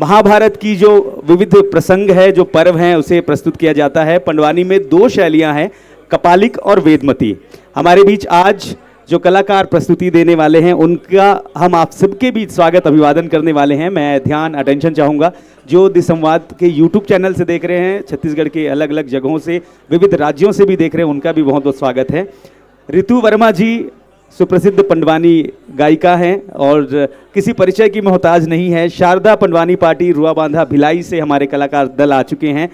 महाभारत की जो विविध प्रसंग है, जो पर्व हैं, उसे प्रस्तुत किया जाता है। पंडवानी में दो शैलियां हैं, कपालिक और वेदमती। हमारे बीच आज जो कलाकार प्रस्तुति देने वाले हैं उनका हम आप सबके बीच स्वागत अभिवादन करने वाले हैं। मैं ध्यान अटेंशन चाहूँगा जो दिस संवाद के यूट्यूब चैनल से देख रहे हैं, छत्तीसगढ़ के अलग अलग जगहों से, विविध राज्यों से भी देख रहे हैं, उनका भी बहुत बहुत स्वागत है। ऋतु वर्मा जी सुप्रसिद्ध पंडवानी गायिका हैं और किसी परिचय की मोहताज नहीं है। शारदा पंडवानी पार्टी रुआ बांधा भिलाई से हमारे कलाकार दल आ चुके हैं।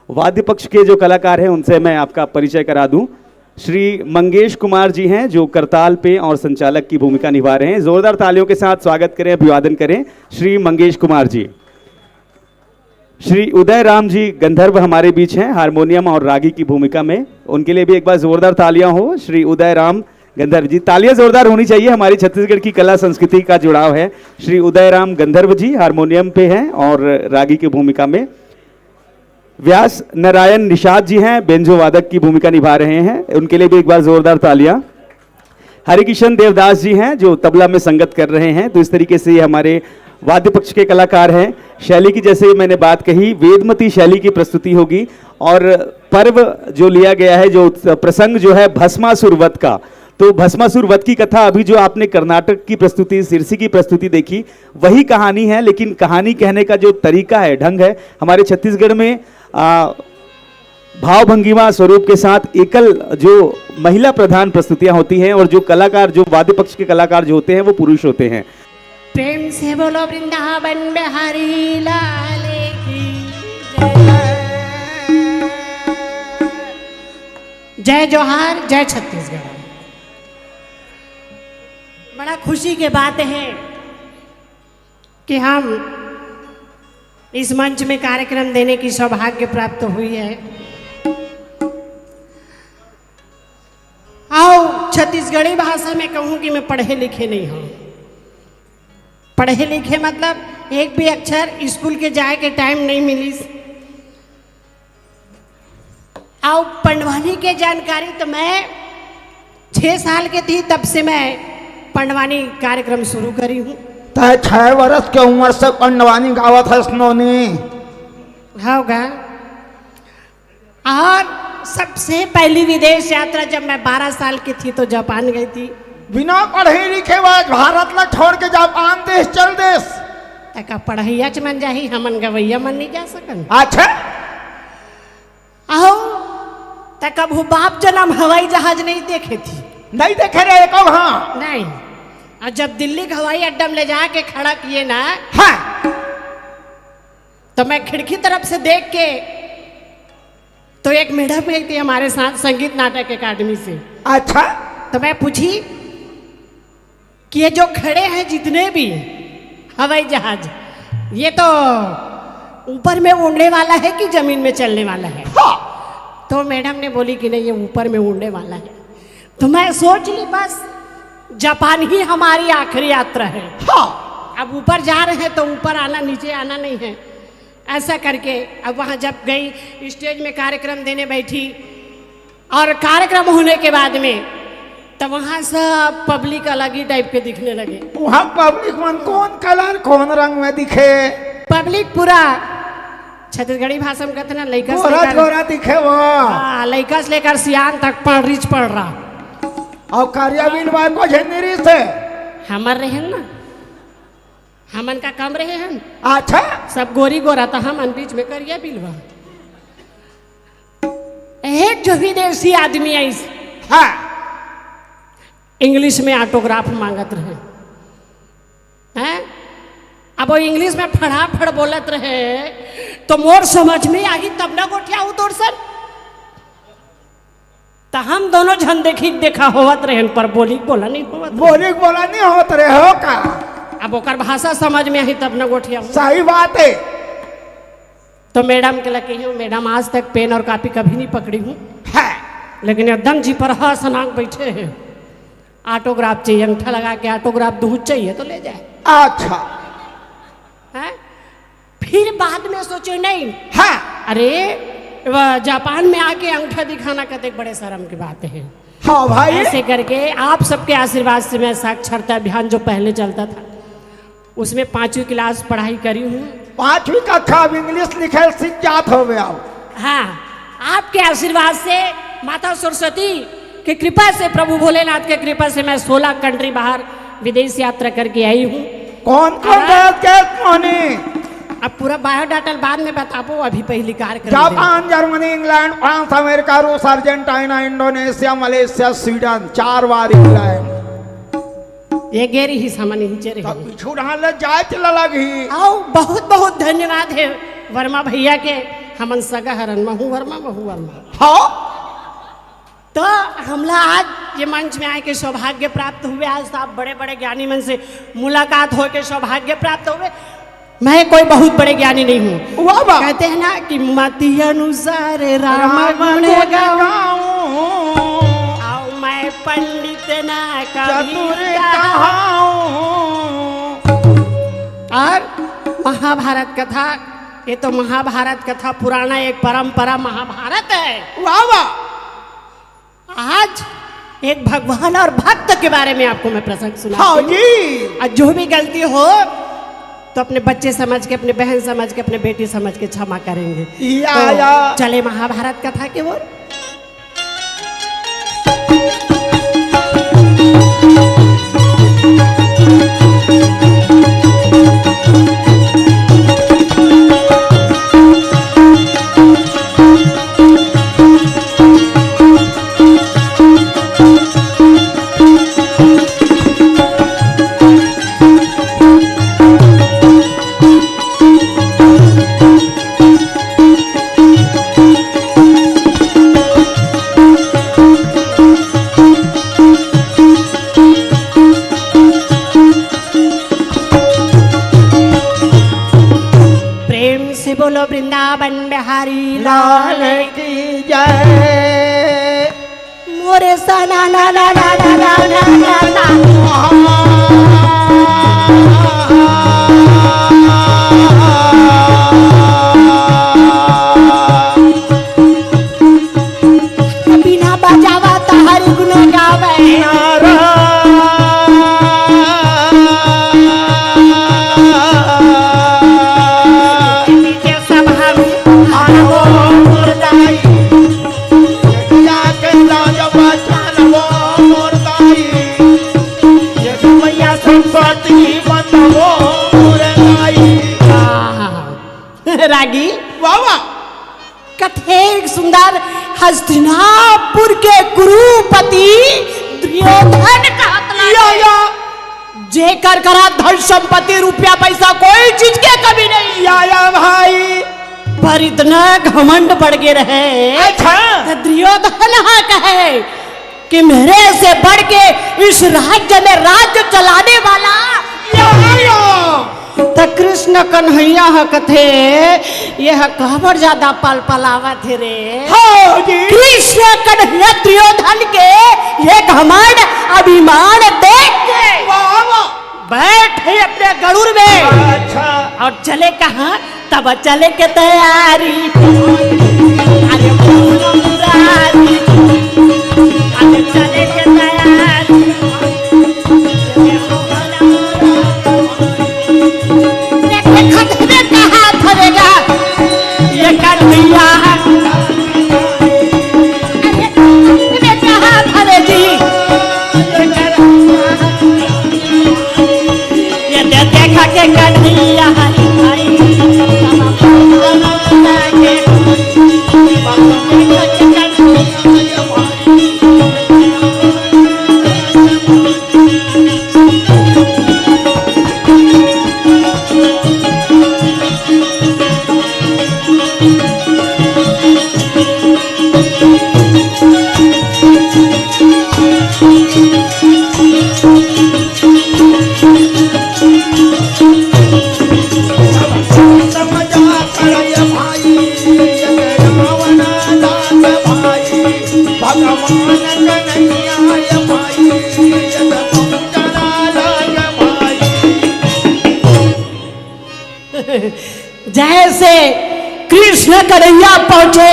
वाद्य पक्ष के जो कलाकार हैं उनसे मैं आपका परिचय करा दूं। श्री मंगेश कुमार जी हैं जो करताल पे और संचालक की भूमिका निभा रहे हैं। जोरदार तालियों के साथ स्वागत करें, अभिवादन करें श्री मंगेश कुमार जी। श्री उदय राम जी गंधर्व हमारे बीच हैं हारमोनियम और रागी की भूमिका में, उनके लिए भी एक बार जोरदार तालियां हो। श्री उदय राम गंधर्व जी, तालियां जोरदार होनी चाहिए, हमारी छत्तीसगढ़ की कला संस्कृति का जुड़ाव है। श्री उदय राम गंधर्व जी हारमोनियम पे हैं और रागी की भूमिका में। व्यास नारायण निषाद जी हैं, बेंजो वादक की भूमिका निभा रहे हैं, उनके लिए भी एक बार जोरदार तालियां। हरिकिशन देवदास जी हैं जो तबला में संगत कर रहे हैं। तो इस तरीके से हमारे वाद्य पक्ष के कलाकार हैं। शैली की जैसे मैंने बात कही, वेदमती शैली की प्रस्तुति होगी और पर्व जो लिया गया है, जो प्रसंग जो है भस्मासुर वध का, तो भस्मासुर वध की कथा अभी जो आपने कर्नाटक की प्रस्तुति, सिरसी की प्रस्तुति देखी, वही कहानी है, लेकिन कहानी कहने का जो तरीका है, ढंग है, हमारे छत्तीसगढ़ में भाव भंगिमा स्वरूप के साथ एकल जो महिला प्रधान प्रस्तुतियां होती हैं और जो कलाकार, जो वाद्य पक्ष के कलाकार जो होते हैं वो पुरुष होते हैं। प्रेम से बोलो वृंदावन बिहारी लाल की जय जोहार, जय छत्तीसगढ़। बड़ा खुशी की बात है कि हम इस मंच में कार्यक्रम देने की सौभाग्य प्राप्त हुई है। आओ, छत्तीसगढ़ी भाषा में कहूँ कि मैं पढ़े लिखे नहीं हूँ। पढ़े लिखे मतलब एक भी अक्षर स्कूल के जाए के टाइम नहीं मिली। आओ, पंडवानी के जानकारी तो मैं 6 साल की थी तब से मैं पंडवानी कार्यक्रम शुरू करी हूँ। 6 वर्ष के उम्र से पंडवानी गावत है स्नोनी होगा। और सबसे पहली विदेश यात्रा जब मैं 12 साल की थी तो जापान गई थी। बिना पढ़े लिखे भारत ला छोड़ के जापान देश चल देश। तका पढ़ैया च मन जाही, हमन गवैया मन नहीं जा सकन। अच्छा, आओ तका भू बाप जन्म हवाई जहाज नहीं देखे थी। नहीं देखे रे को? हाँ नहीं। और जब दिल्ली के हवाई अड्डा में ले जाके खड़ा किए ना, हाँ, तो मैं खिड़की तरफ से देख के, तो एक मैडम गई थी हमारे साथ संगीत नाटक अकादमी से। अच्छा, तो मैं पूछी कि ये जो खड़े हैं जितने भी हवाई जहाज, ये तो ऊपर में उड़ने वाला है कि जमीन में चलने वाला है? हाँ। तो मैडम ने बोली कि नहीं, ये ऊपर में उड़ने वाला है। तो मैं सोच ली बस जापान ही हमारी आखिरी यात्रा है। हाँ। अब ऊपर जा रहे हैं तो ऊपर आना, नीचे आना नहीं है। ऐसा करके अब वहाँ जब गई, स्टेज में कार्यक्रम देने बैठी और कार्यक्रम होने के बाद में तब वहाँ सब पब्लिक अलग ही टाइप के दिखने लगे। वहाँ पब्लिक मन कौन कलर, कौन रंग में दिखे? पब्लिक पूरा छत्तीसगढ़ी भाषा में कहते ना, लड़का गोरा दिखे वो। लड़का से लेकर सियान तक रिच पड़ रहा। और कार्याविल को झेंदरी से हमर रहे ना, हमन का कम रहे हैं। अच्छा, सब गोरी गोरा था, हम बीच में करिया बिलवा। एक जो विदेशी आदमी आई, हाँ, इंग्लिश में ऑटोग्राफ मांगत रहे हैं। अब वो इंग्लिश में फटाफट बोलत रहे तो मोर समझ में आई तब ना गोठिया उतोर सन। तो हम दोनों झन देखा होवत रहे पर बोला नहीं होवत रहे हो का। अब ओकर भाषा समझ में आई तब न गोठिया। सही बात है। तो मैडम के लगे हूँ, मैडम आज तक पेन और कॉपी कभी नहीं पकड़ी हूँ, लेकिन एकदम जी पर सनाक बैठे हैं। ऑटोग्राफ चाहिए, अंगूठा लगा के ऑटोग्राफ दूध चाहिए तो ले जाए। अच्छा है? फिर बाद में सोचे नहीं, हाँ, अरे जापान में आके अंगूठा दिखाना कहते बड़े शर्म की बात है। हाँ भाई, ऐसे करके आप सबके आशीर्वाद से मैं साक्षरता अभियान जो पहले चलता था उसमें 5वीं क्लास पढ़ाई करी हूँ। 5वीं कक्षा अब इंग्लिश लिखे सीख जात हो गया। हाँ, आपके आशीर्वाद से, माता सरस्वती की कृपा से, प्रभु भोलेनाथ की कृपा से मैं 16 कंट्री बाहर विदेश यात्रा करके आई हूँ। कौन कौन देश के मोनी? अब पूरा बायोडाटा बाद में बताबो, अभी पहली कार्यक्रम Japan, Germany, England, France, America, रूस, अर्जेंटीना, इंडोनेशिया, मलेशिया, स्वीडन, 4 बार इंग्लैंड। ये गेरी ही सामान नीचे रही। तब पिछू ले जाए चला लगी। आओ, बहुत बहुत धन्यवाद है वर्मा भैया के, हमन सगा हरन महू वर्मा। हाँ, तो हमला आज ये मंच में आए के सौभाग्य प्राप्त हुए। आज आप बड़े बड़े ज्ञानी मन से मुलाकात हो के सौभाग्य प्राप्त हुए। मैं कोई बहुत बड़े ज्ञानी नहीं हूँ। वाह वाह। कहते हैं ना कि मति अनुसार राम गुण गाऊं, आओ मैं पंडित ना कभी कहाऊं। और महाभारत कथा, ये तो महाभारत कथा पुराना एक परंपरा महाभारत है। वाह वाह। आज एक भगवान और भक्त के बारे में आपको मैं प्रसंग सुनाती हाँ हूँ। जी। और जो भी गलती हो तो अपने बच्चे समझ के, अपने बहन समझ के, अपने बेटी समझ के क्षमा करेंगे। या। चले महाभारत कथा की ओर। बोलो वृंदावन बिहारी लाल की जय। मोरे सना ना ना ना ना ना ना ना ना। बिना बजावा ताहरी गुण गावे रागी। वाह वाह। कथे सुंदर हस्तिनापुर के गुरुपति दुर्योधन का जे कर करा धन संपत्ति रुपया पैसा कोई चीज के कभी नहीं या भाई, पर इतना घमंड बढ़ गए रहे। अच्छा। दुर्योधन हाँ कहे कि मेरे से बढ़ के इस राज्य में राज्य चलाने वाला तो कृष्ण कन्हैया कथे यह कहबर ज्यादा पल पलावा थे रे। हाँ जी। कृष्ण कन्हैया दुर्योधन के ये घमंड अभिमान देख के बैठे अपने गरुड़ में। अच्छा। और चले कहाँ? तब चले के तैयारी। अरे चले के तैयारी। जैसे कृष्ण कन्हैया पहुंचे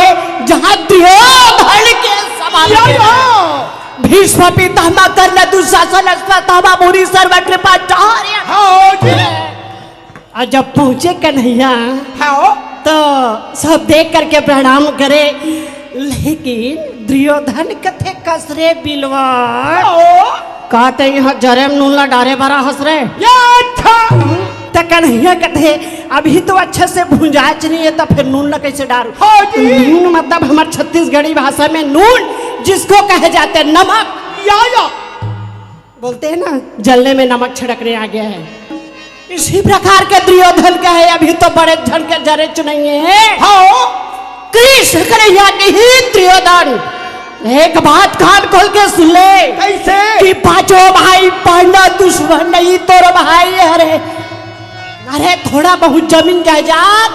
जहां दुर्योधन के सभा भीष्म पितामह कर्ण दुशासन अश्वत्थामा मुनि सर्व कृपाचार्य और जब पहुंचे कन्हैया हाँ तो सब देख करके प्रणाम करे, लेकिन दुर्योधन कथे कसरे बिलवा कहते यहाँ जरे में नून डारे बड़ा हंस रहे। तो कन्हैया कहते अभी तो अच्छे से भुंजाच नहीं है तो फिर नून कैसे डालू। नून मतलब हमारे छत्तीसगढ़ी भाषा में नून जिसको कहे जाते हैं नमक, या बोलते हैं ना जलने में नमक छिड़कने आ गया है। इसी प्रकार के दुर्योधन का है, अभी तो बड़े झन के जरे चुनाइए हैं। कृष्ण कन्हैया की ही दुर्योधन एक बात कान खोल के सुन ले, कैसे कि पांचों भाई पांडा दुश्मन नहीं तोर भाई। अरे थोड़ा बहुत जमीन जायदाद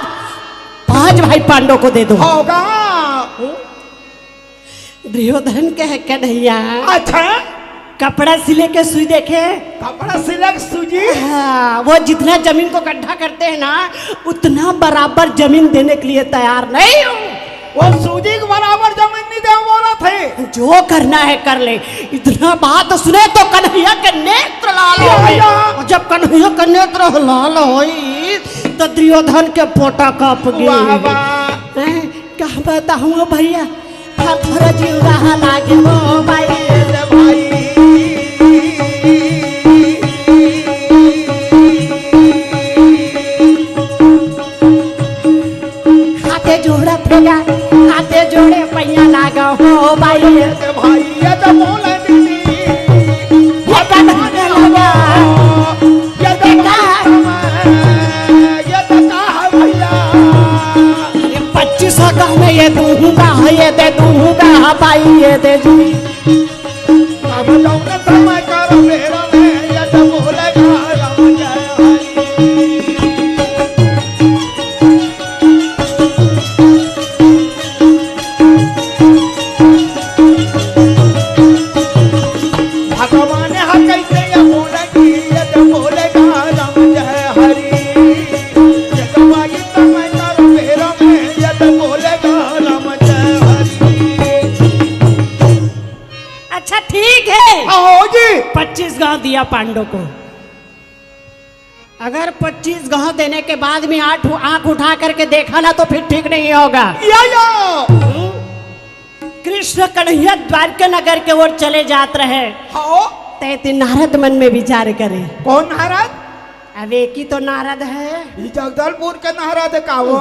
5 भाई पांडव को दे दो। होगा दुर्योधन के है कन्हैया अच्छा कपड़ा सिले के सुई देखे, कपड़ा सिलक सूजी हाँ, वो जितना जमीन को इकट्ठा करते हैं ना उतना बराबर जमीन देने के लिए तैयार नहीं हूँ। वो सूजी के बराबर जमीन नहीं दे बोला थे। जो करना है कर ले। इतना बात सुने तो कन्हैया के नेत्र लाल हो गए। और जब कन्हैया के नेत्र लाल होई तो दुर्योधन के पोटा कप गए। क्या बताऊँ भैया, थोड़ा जीव रहा लागे हो भाई। हाथे जोड़ा फेगा, हाथे जोड़े पैया लागा हो भाई। भाई ये तो बोला दीदी ये कन्हैया लगा, ये तो ये तो कहा भैया 25 का मैं ये दूंगा, ये दे दूंगा भाई, ये दे दी। अब जाऊंगा समय करो मेरा में ये तो बोलेगा राम जय भगवान हम कैसे ये बोलेगी ये तो बोलेगा राम जय हरि। ये गवाही समय करो मेरा में ये तो बोलेगा राम जय हरि। अच्छा ठीक है, आओ जी 25 गांव दिया पांडव को। अगर 25 गांव देने के बाद में आंख उठा करके देखा ना तो फिर ठीक नहीं होगा। या कृष्ण कन्हैया द्वारका नगर के ओर चले जात रहे। हाँ तैती नारद मन में विचार करे, कौन नारद? अब एक ही तो नारद है। ये जगदलपुर के नारद का वो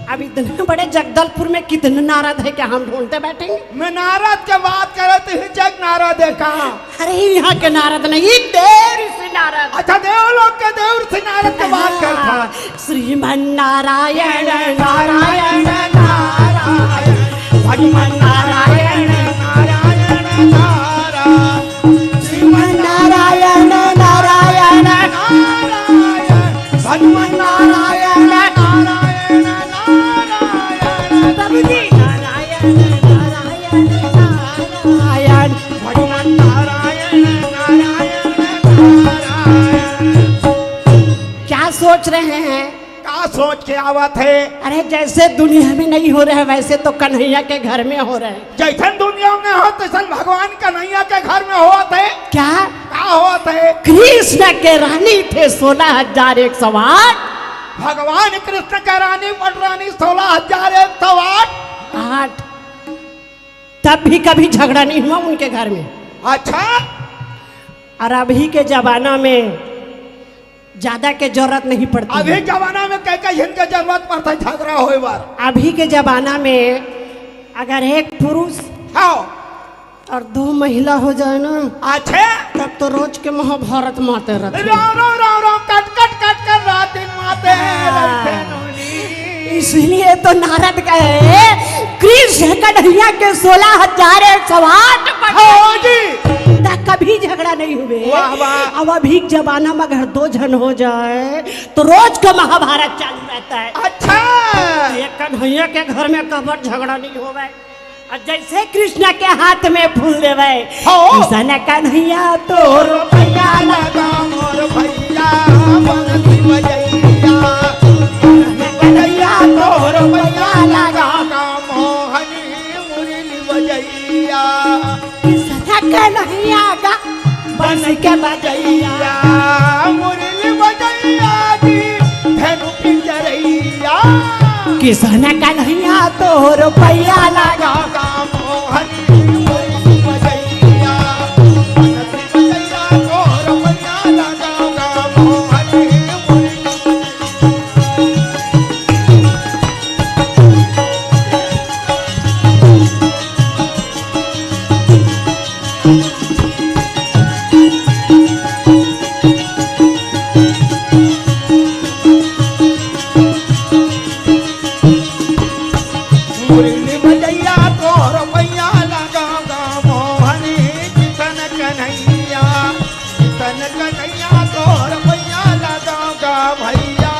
अब इतने बड़े जगदलपुर में कितने नारद है, क्या हम ढूंढते बैठेंगे? मैं नारद के बात कर रहे थे, जग नारद है कहा? अरे यहाँ के नारद नहीं, देव ऋषि नारद। अच्छा देवलोक के देव ऋषि नारद के बात कर था। श्रीमन नारायण नारायण नारायण भगवान नारायण नारायण नारायण श्रीमन नारायण नारायण नारायण भगवान नारायण नारायण नारायण प्रभु जी नारायण नारायण नारायण भगवान नारायण नारायण नारायण। क्या सोच रहे हैं? का सोच के आवत है? अरे जैसे दुनिया में नहीं हो रहे वैसे तो कन्हैया के घर में हो रहे हैं। जैसन दुनिया में हो तैसन भगवान कन्हैया के घर में होत है। क्या का होत है? कृष्ण के रानी थे 16,108। भगवान कृष्ण का रानी पटरानी 16,108। तब भी कभी झगड़ा नहीं हुआ उनके घर में। अच्छा और अभी के जमाना में ज्यादा के जरूरत नहीं पड़ती। अभी जमाना में कह के इनके जरूरत पड़ता है झगड़ा होए बार। अभी के जमाना में अगर एक पुरुष हाँ और 2 महिला हो जाए ना, अच्छे तब तो रोज के महाभारत माते रहते। Ram Ram Ram Ram cut cut cut कर रात दिन माते रहते नोनी। इसलिए तो नारद कहे कृष्ण कन्हैया के 16,108 हाँ जी कभी झगड़ा नहीं हुए। वाह वाह। अब अभी जमाना में अगर 2 जन हो जाए तो रोज का महाभारत चालू रहता है। अच्छा ये कन्हैया के घर में कबर झगड़ा नहीं होवे। और जैसे कृष्ण के हाथ में फूल देवे कृष्ण कन्हैया तोर भैया लगा मोर भैया बनती बजैया कन्हैया तोर भैया लगा मोहनी मुरली बजैया कृष्ण कन्हैया का बन के बजैया मुरली बजैया जी किसन कन्हैया तो रुपया लगा मुरली बजैया तो रुपया लगाओगा मोहनी किसन कन्हैया तो रुपया लगाओगा भैया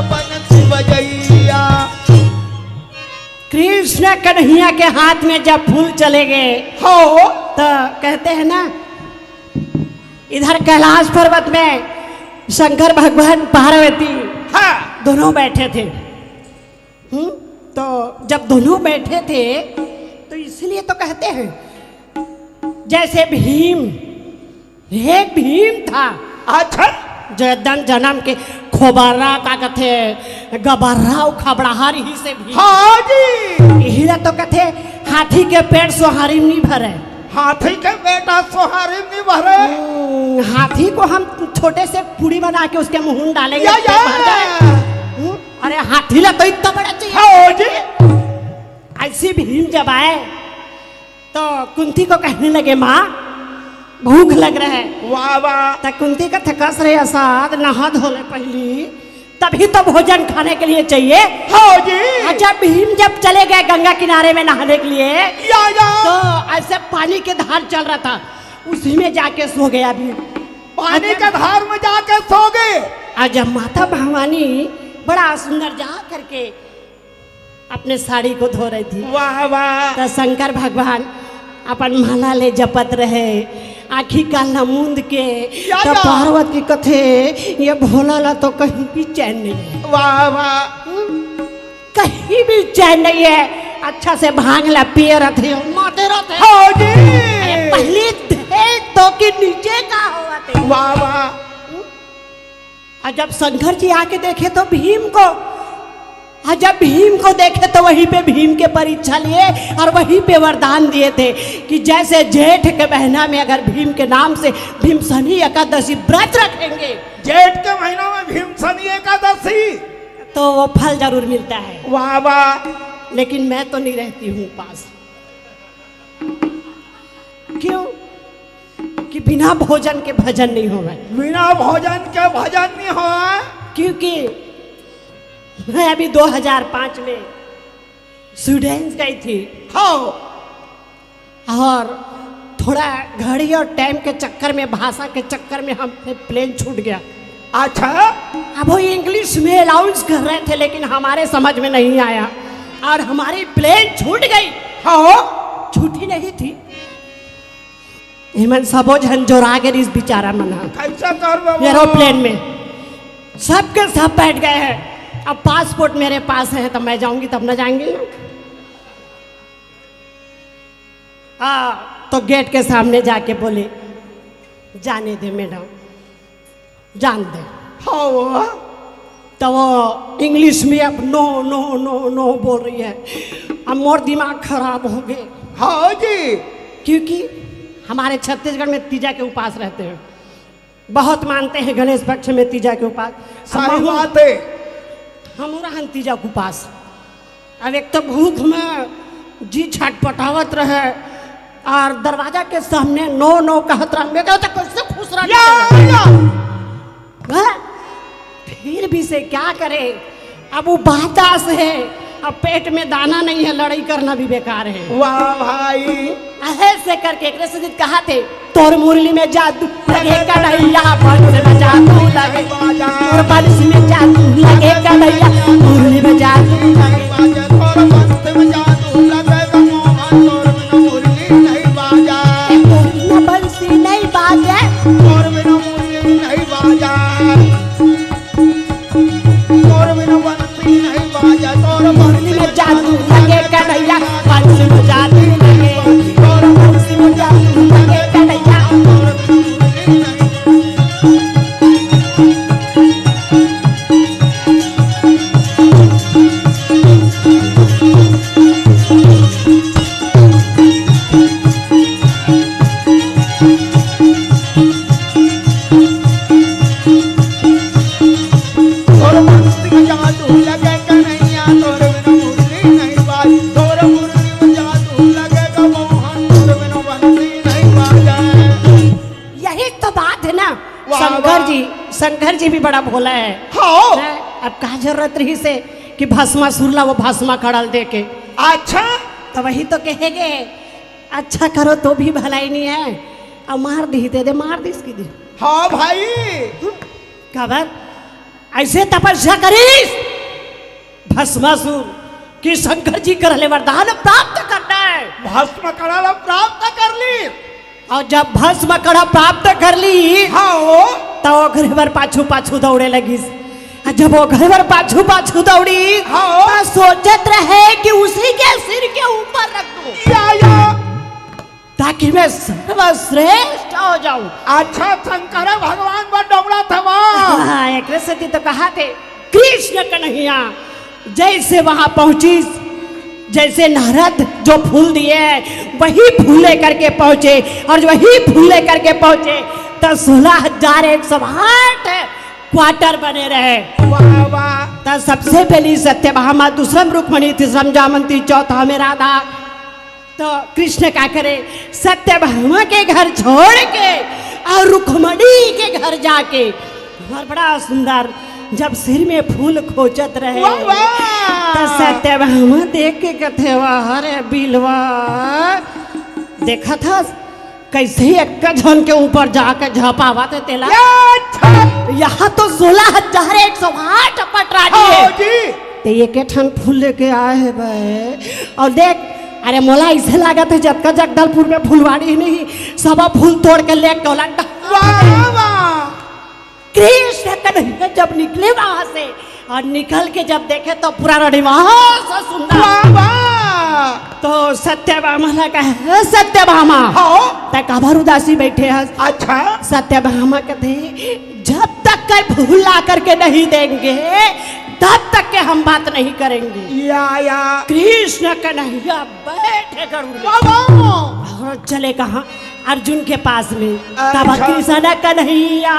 बंसी बजैया। कृष्ण कन्हैया के हाथ में जब फूल चले गए हो तो कहते हैं ना, इधर कैलाश पर्वत में शंकर भगवान पार्वती हाँ दोनों बैठे थे। तो जब दोनों बैठे थे तो इसलिए तो कहते हैं, जैसे भीम, एक भीम था अच्छा जयदन जन्म के खोबरा का कथे गबर्रा खबड़ाहर ही से भी हाँ जी यही तो कथे हाथी के पेट सोहारी नहीं भरे। हाथी के बेटा सोहारी नहीं भरे हाथी को हम छोटे से पूड़ी बना के उसके मुंह में डालेंगे या, पेट भर जाए। अरे हाथी ला तो इतना बड़ा चाहिए। हाँ जी ऐसी भीम जब आए तो कुंती को कहने लगे, माँ भूख लग रहा है। वाह वाह तो कुंती का थकस रहे असाद नहा धोले पहली, तभी तो भोजन खाने के लिए चाहिए। हाँ जी जब भीम जब चले गए गंगा किनारे में नहाने के लिए या तो ऐसे पानी के धार चल रहा था, उसी में जाके सो गया भीम। पानी के धार में जाके सो गए। आज जब माता भवानी बड़ा सुंदर जा करके अपने साड़ी को धो रही थी, वाह वाह तो शंकर भगवान अपन माला ले जपत रहे, आखी का मूंद के। या, तो या। पार्वती कथे ये भोला ला तो कहीं भी चैन नहीं है, वाह वाह कहीं भी चैन नहीं है। अच्छा से भांग ला पिए रहते हो, माते रहते हो। हाँ जी अरे पहले देख तो कि नीचे का हुआ थे। वाह वाह और जब शंकर जी आके देखे तो भीम को, और जब भीम को देखे तो वहीं पे भीम के परीक्षा लिए और वहीं पे वरदान दिए थे कि जैसे जेठ के महीना में अगर भीम के नाम से भीमसनी एकादशी व्रत रखेंगे, जेठ के महीना में भीमसनी एकादशी, तो वो फल जरूर मिलता है। वाह वाह लेकिन मैं तो नहीं रहती हूँ पास। क्यों? कि बिना भोजन के भजन नहीं होगा। बिना भोजन के भजन नहीं हो। क्योंकि मैं अभी 2005 में स्वीडन गई थी। हाँ और थोड़ा घड़ी और टाइम के चक्कर में, भाषा के चक्कर में हमसे प्लेन छूट गया। अच्छा अब वो इंग्लिश में अनाउंस कर रहे थे लेकिन हमारे समझ में नहीं आया और हमारी प्लेन छूट गई। हाँ छूटी नहीं थी, हिमन सबो झंझोरा के इस बेचारा मना कैसा कर एरोप्लेन में सबके सब बैठ गए हैं। अब पासपोर्ट मेरे पास है तब मैं जाऊंगी तब ना जाएंगे। तो गेट के सामने जाके बोले, जाने दे मैडम, जान दे। हाँ तो वो इंग्लिश में अब नो नो नो नो बोल रही है। अब मोर दिमाग खराब हो गए। हाँ जी क्योंकि हमारे छत्तीसगढ़ में तीजा के उपास रहते हैं, बहुत मानते हैं गणेश पक्ष में तीजा के उपास। सही बात है। हम रहन तीजा के उपास। अब एक तो भूख में जी छटपटावत रहे और दरवाजा के सामने नो नो कहत रहा। मैं कहता कैसे खुश रहा। फिर भी से क्या करे, अब वो बातास है, अब पेट में दाना नहीं है, लड़ाई करना भी बेकार है। वाह भाई ऐसे करके एक से कहा थे, तोर मुरली में जादू लगे कन्हैया, बंस में जादू लगे, तोर बंस में जादू लगे कन्हैया, मुरली में जादू लगे। तोर बंस में जादू लगे मोहन, तोर बिना मुरली नहीं बाजा, तोर बिना बंसी नहीं बाजे, तोर बिना मुरली नहीं बाजा, तोर बिना बंसी नहीं बाजा, तोर मुरली में जादू लगे कन्हैया, बंस में जादू लगे, तोर बंस में जादू लगे कन्हैया। शंकर जी भी बड़ा भोला है। हाँ हैं? अब कहा जरूरत रही से कि भस्मा सुरला वो भस्मा कड़ल दे के, अच्छा तो वही तो कहेगे अच्छा करो तो भी भलाई नहीं है, अब मार दी दे मार दी इसकी दे। हाँ भाई खबर ऐसे तपस्या करीस भस्मासुर कि शंकर जी कर ले वरदान प्राप्त करना है। भस्म कड़ा प्राप्त कर ली। और जब भस्म कड़ा प्राप्त कर ली हाँ तो वो घर भर पाछू पाछू दौड़े लगी। और जब वो घर भर पाछू पाछू दौड़ी हाँ। तो सोचत रहे कि उसी के सिर के ऊपर रख दूं या ताकि मैं सर्वश्रेष्ठ हो जाऊं। अच्छा शंकर भगवान पर डोबड़ा था वहाँ। हाँ, एक सती तो कहा थे कृष्ण कन्हैया जैसे वहां पहुंची, जैसे नारद जो फूल दिए वही फूल लेकर के पहुंचे, और वही फूल लेकर के पहुंचे तो 16,108 क्वार्टर बने रहे। वाह वाह तो सबसे पहली सत्यभामा, दूसरम रुक्मणी, तीसरम जामंती, चौथा में राधा। तो कृष्ण क्या करे, सत्यभामा के घर छोड़ के और रुक्मणी के घर जाके, और बड़ा सुंदर जब सिर में फूल खोचत रहे वाह वाह। तो सत्यभामा देख के कहते वाह अरे बिलवा, देखा था कैसे एक जन के ऊपर जाकर झापावा थे तेला। यहाँ तो 16,108 पटरानी है तो ये के ठन फूल लेके आए है भाई। और देख अरे मोला इसे लगा था जब जगदलपुर में फुलवाड़ी नहीं, सब फूल तोड़ के ले कृष्ण कन्हैया जब निकले वहां से, और निकल के जब देखे तो पूरा रड़ीवास सुंदर। तो सत्यभामा लगा है सत्यभामा तक उदासी बैठे हैं। अच्छा सत्यभामा कहते जब तक कर फूल ला करके नहीं देंगे तब तक के हम बात नहीं करेंगे। या कृष्ण कन्हैया बैठे गरुड़ और चले कहाँ अर्जुन के पास में। तब कृष्ण कन्हैया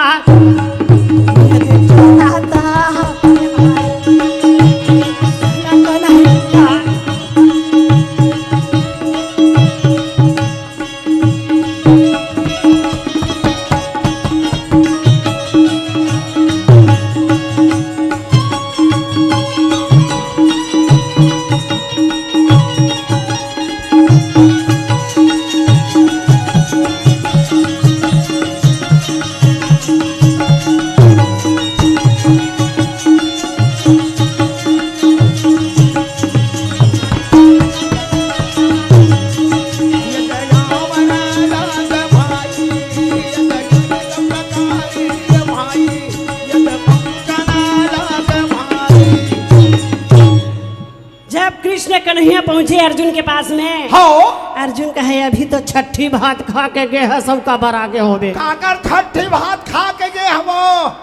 कन्हैया पहुंचे अर्जुन के पास में। अर्जुन कहे अभी तो छठी भात खा के गए है, सबका बरा के हो गए। काकर छठी भात खा के गए हम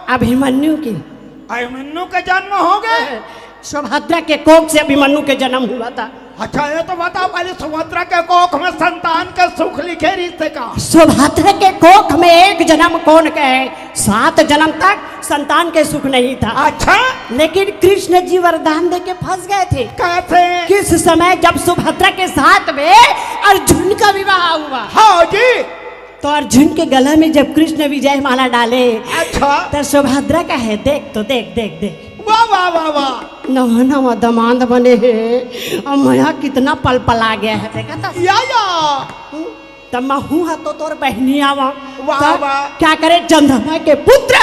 अभिमन्यु की। अभिमन्यु के जन्म हो गए। सुभद्रा के कोख से अभिमन्यु के जन्म हुआ था। अच्छा ये तो बताओ पहले सुभद्रा के कोख में संतान का सुख लिखे रिश्ते का। सुभद्रा के कोख में एक जन्म कौन के है, 7 जन्म तक संतान के सुख नहीं था। अच्छा लेकिन कृष्ण जी वरदान दे के फंस गए थे। कैसे? किस समय जब सुभद्रा के साथ में अर्जुन का विवाह हुआ। हाँ जी। तो अर्जुन के गला में जब कृष्ण विजय माला डाले, अच्छा तो सुभद्रा का है देख तो देख देख देख वाह वाह वाह वाह नवा दमाद बने हैं और मैं कितना पल पल आ गया है देखा था। या तब मैं हूँ तो तोर बहनी आवा। वाह वाह। क्या करे चंद्रमा के पुत्र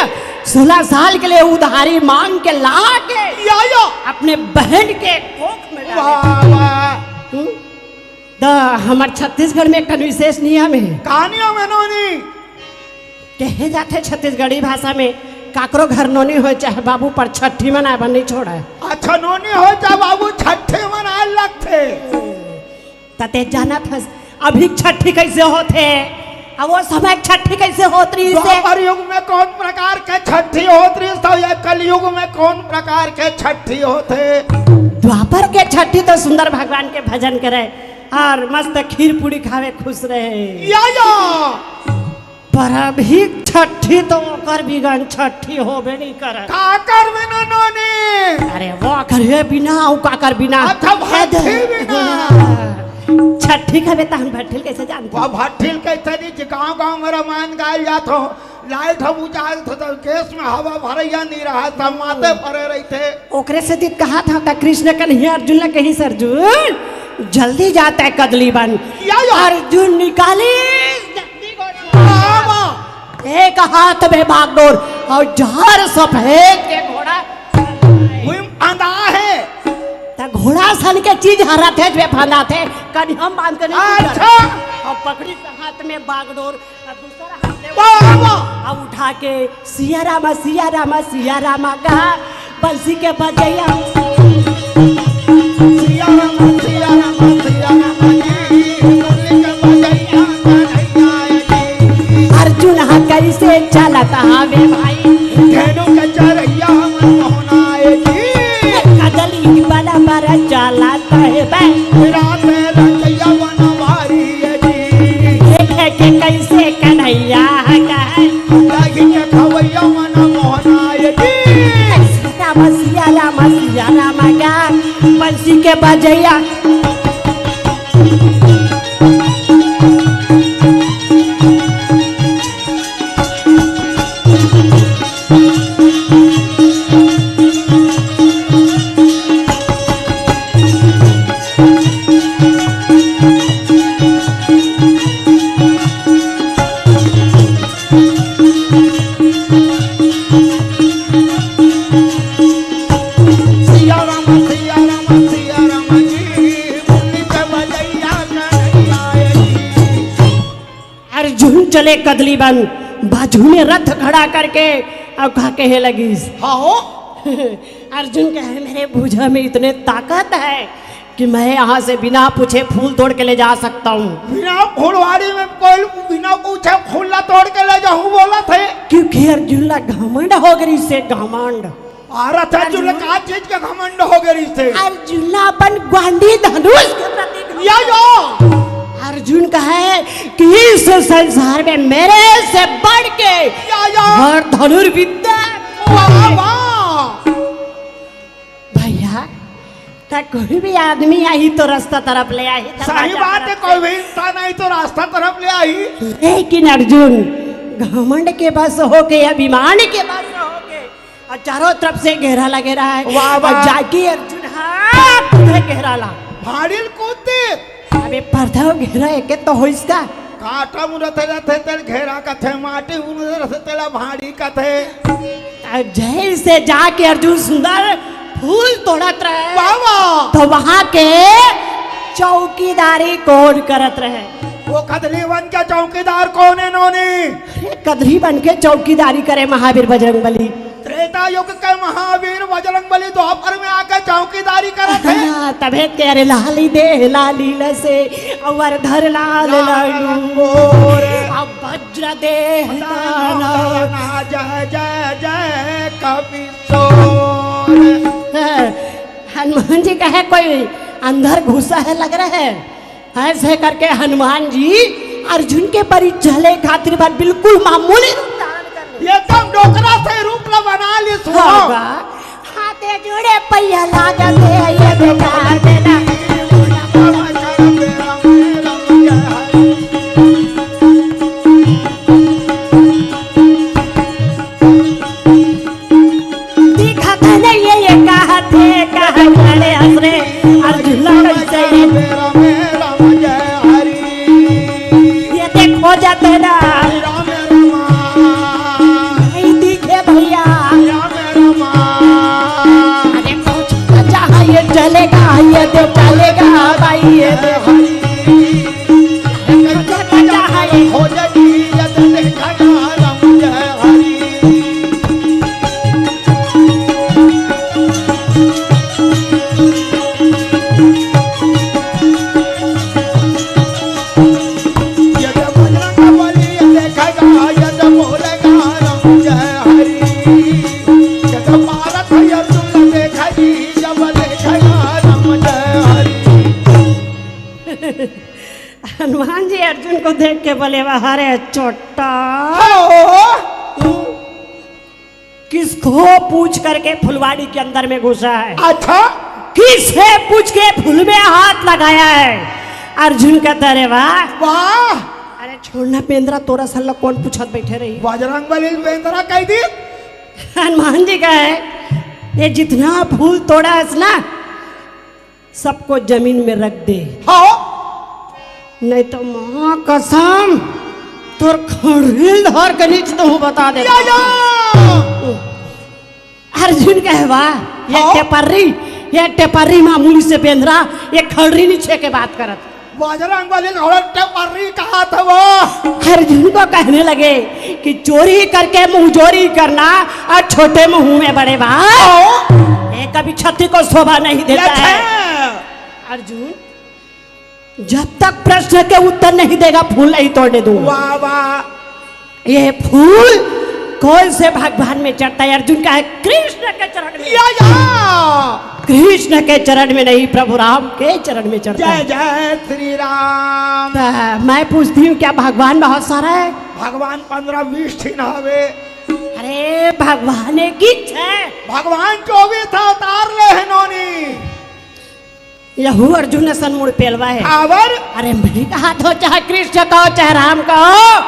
16 साल के लिए उधारी मांग के ला के या अपने बहन के कोख में डाले। वाह वाह। तो हमार छत्तीसगढ़ में एक विशेष नियम है। कहानियों में नोनी कहे जाते छत्तीसगढ़ी भाषा में काकरो घर नोनी हो चाहे बाबू पर छठी मना बन नहीं छोड़ा। अच्छा नोनी हो चाहे बाबू छठी मना लगते। तते जाना था अभी छठी कैसे होते, अब वो समय छठी कैसे होत रही से। द्वापर युग में कौन प्रकार के छठी होत रही तो या कलयुग में कौन प्रकार के छठी होते। द्वापर के छठी तो सुंदर भगवान के भजन करे और मस्त खीर पूरी खावे खुश रहे। या पर अभी छठी तो ओकर बिगन छठी होबे नहीं करे। काकर बिना नोनी। अरे वो करे बिना औ काकर बिना। अच्छा भट्ठी बिना। छठी का बेटा हम भट्ठिल कैसे जानते। वो भट्ठिल कैसे नहीं गाँव गाँव में रामायण गायल जात हो लाइट हम उजाल थे तो केस में हवा भरैया नहीं रहा था, माथे भरे रही थे। ओकरे से दित कहा था कृष्ण कन्हैया अर्जुन ने कहीं से अर्जुन जल्दी जाता है कदली बन। अर्जुन निकाली एक हाथ में बागडोर और जार सफेद के घोड़ा आंधा है घोड़ा सन के चीज हरा थे जो फाना थे कभी हम बांध कर अच्छा और पकड़ी हाथ में बागडोर और दूसरा हाथ में अब उठा के सिया रामा सिया रामा सिया रामा कहा बंसी के बजैया सिया रामा सिया रामा सिया रामा अर्जुन हा कैसे चलता हवे भाई धेनु के चरैया मोहना कदली बड़ा बड़ा चलाता है रात में रंगैया बनवारी देखे के कैसे कन्हैया कहे लगी के खवैया मन मोहना सिया रामा का बंसी के बजैया चले कदली बन बाजू में रथ खड़ा करके अब कहा कहे लगी हाँ अर्जुन कहे मेरे भुजा में इतने ताकत है कि मैं यहाँ से बिना पूछे फूल तोड़ के ले जा सकता हूँ। बिना फुलवाड़ी में कोई बिना पूछे फूल ला तोड़ के ले जाऊँ बोला थे क्योंकि अर्जुन ला घमंड हो गई से घमंड अर्जुन का चीज का घमंड हो गई से अर्जुन अपन ग्वांडी धनुष के प्रति अर्जुन कहे कि इस संसार में मेरे से बढ़ के और धनुर्विद्या भैया कोई भी आदमी आई तो रास्ता तरफ ले आई। सही बात है कोई भी इंसान आई तो रास्ता तरफ ले आई लेकिन अर्जुन घमंड के बस होके अभिमान के बस होके और चारों तरफ से घेरा लगे रहा है। और जाके अर्जुन हाथ घेरा ला भाड़िल कूदते अबे पर्दा घेरा के तो हो इसका काटा मुरथे रथे तेल घेरा कथे माटी मुरथे तेला भाड़ी कथे जेल से जाके अर्जुन सुंदर फूल तोड़त रहे बाबा तो वहां के चौकीदारी कौन करत रहे वो कदली बन के चौकीदार कौन है नोनी कदली बन के चौकीदारी करे महावीर बजरंगबली त्रेता युग के महावीर बजरंगबली द्वापर में आके चौकीदारी करत है तबे के अरे लाली दे लाली लसे और धर लाल लालू अब वज्र दे जय जय जय कवि सोर हनुमान जी कहे कोई अंदर घुसा है लग रहा है ऐसे करके हनुमान जी अर्जुन के परिचय ले खातिर बात बिल्कुल मामूली रूप धारण कर एकदम डोकरा से रूप ला बना ली सुनो हाथे जोड़े पैया लागा दे ये बेटा देना दिखा था ये कहा थे कहा खड़े हंसरे अर्जुन कैसे ये देखो जाते ना चलेगा ये तो चलेगा भाई ये तो हो जाती यद देखा राम जय हरि यद बजरंगबली देखेगा यद बोलेगा राम जय हरि यद भारत अर्जुन देखेगी हनुमान जी अर्जुन को देख के बोले अरे छोटा किसको पूछ करके फुलवाड़ी के अंदर में घुसा है अच्छा किसे पूछ के फूल में हाथ लगाया है अर्जुन कहता रे वाह वाह अरे छोड़ना पेंद्रा, तोरा सल्ला कौन पूछत बैठे रही? बजरंग बली बेंद्रा कह दी। हनुमान जी का है, ये जितना फूल तोड़ा है ना, सबको जमीन में रख दे, हाँ नहीं तो माँ कसम तोर खड़ील धर के नीच तो बता दे। या या अर्जुन कहवा हाँ? ये टेपर्री मामूली से पेंद्रा, ये खड़री नीचे के बात करत। बजरंग बली टेपर्री कहा था वो। अर्जुन को कहने लगे कि चोरी करके मुंहजोरी करना और छोटे मुंह में बड़े बात, ये कभी छत्ती को शोभा नहीं देता है। अर्जुन जब तक प्रश्न के उत्तर नहीं देगा फूल नहीं तोड़ने दूंगा। वाह वाह, ये फूल कौन से भगवान में चढ़ता है? अर्जुन का है कृष्ण के चरण में। या या कृष्ण के चरण में नहीं, प्रभु राम के चरण में चढ़ता जय है। जय श्री राम। तो मैं पूछती हूँ, क्या भगवान बहुत सारा है? भगवान 15-20 ठीक हवे। अरे भगवान एक ही है। भगवान 24 अवतार ले है नोनी। यहू अर्जुन ने सनमुड़ पेलवा है। आवर अरे मैं कहा तो चाहे कृष्ण कहो चाहे राम कहो,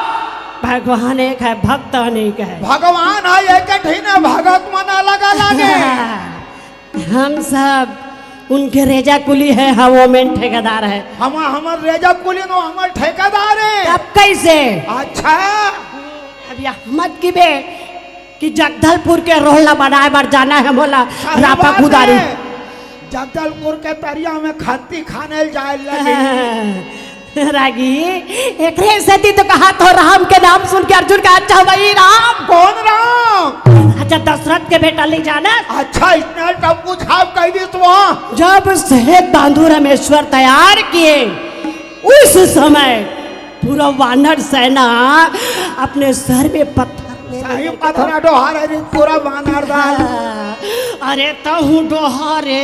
भगवान एक है, भक्त अनेक है। भगवान है एक ठीक है, भगत मना लगा लगे। हम सब उनके रेजा कुली है, हाँ वो मेन ठेकेदार है। हमर रेजा कुली नो हमर ठेकेदार है। अब कैसे? अच्छा अब यह मत की बे कि जगदलपुर के रोहला बनाए बार जाना है, बोला सही रापा बात कुदारी। है। जगदलपुर के तरिया में खत्ती खाने जाए लगे। रागी एक सती तो कहा तो राम के नाम सुन के अर्जुन का अच्छा भाई राम। कौन राम? अच्छा दशरथ के बेटा ले जाना। अच्छा इतना टप्पू छाप कह दी तो वहाँ। जब से बांधु रामेश्वर तैयार किए उस समय पूरा वानर सेना अपने सर में पत्थर सही पत्थर डोहार पूरा बानर दाल। अरे तहु डोहारे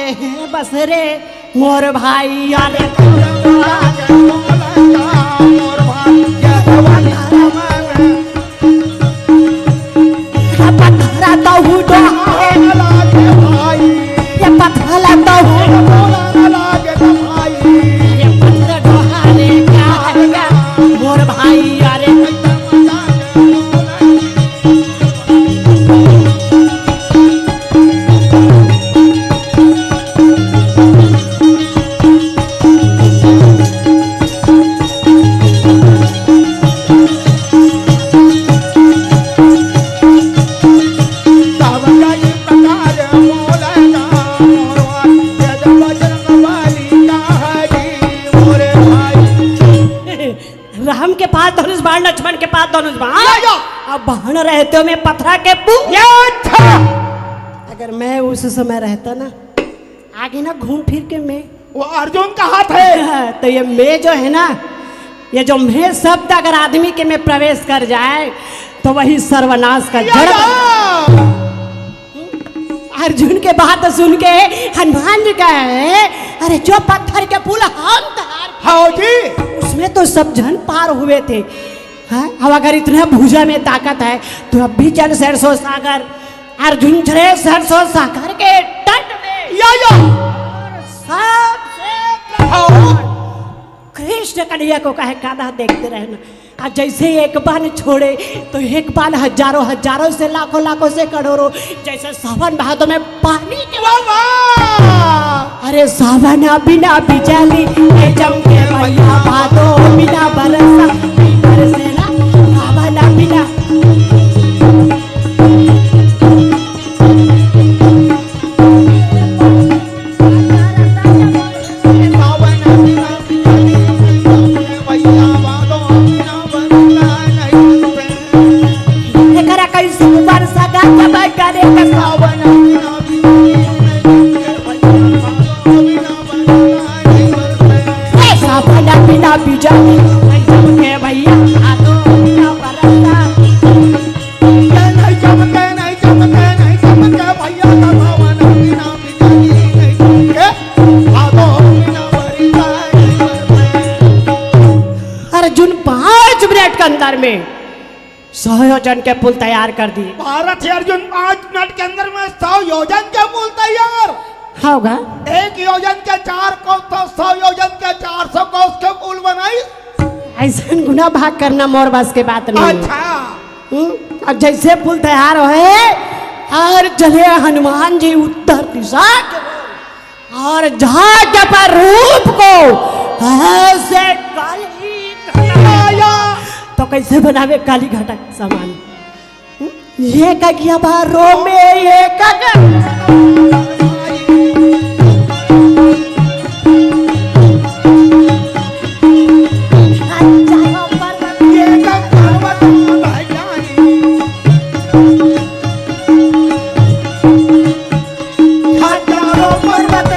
बस रे मोर भाई। अरे पत्थरा तहु डोहारे, ये पत्थरा तहु ये पत्थर डोहारे क्या है क्या मोर भाई। अरे राम के पास धनुष बाण, लक्ष्मण के पास धनुष बाण, अब बाण रहते हो मैं पथरा के अगर मैं उस समय रहता ना आगे ना घूम फिर के मैं वो अर्जुन का हाथ है। तो ये मैं जो है ना, ये जो मैं शब्द अगर आदमी के में प्रवेश कर जाए तो वही सर्वनाश का जड़। अर्जुन के बात सुन के हनुमान जी का है, अरे जो पत्थर के पुल हम हाँ जी, उसमें तो सब जन पार हुए थे। हाँ अब अगर इतना भुजा में ताकत है तो अब भी चल सरसों सागर। अर्जुन चले सरसों सागर के तट में या सबसे कृष्ण कन्हैया को कहे कान्हा देखते रहना। और जैसे एक बाण छोड़े तो एक बाण हजारों हजारों से लाखों लाखों से करोड़ों, जैसे सावन बहादुर में पानी के अरे सावन बिना बिजली चमके भैया भादो बिना बरसा बरसेला सावन बिना। अर्जुन 5 मिनट के अंदर में 100 योजन के पुल तैयार कर दिए। भारत अर्जुन 5 मिनट के अंदर में 100 योजन के पुल तैयार होगा। 1 योजन के 4 कोस तो 100 योजन के 400 कोस के पुल बनाई। ऐसा गुना भाग करना मोर बस के बात नहीं। अच्छा अब जैसे पुल तैयार होए और चले हनुमान जी उत्तर दिशा की ओर, और जाके पर रूप को ऐसे काली आया तो कैसे बनावे काली घटा का सामान। ये का किया बारो में ये का ये कब पर्वत भाई जानी हजारों पर्वत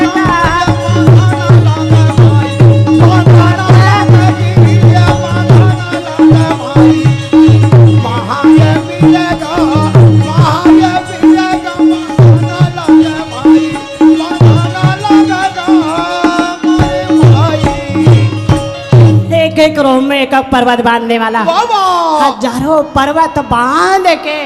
एक रोम में एक पर्वत बांधने वाला, हजारों पर्वत बांध के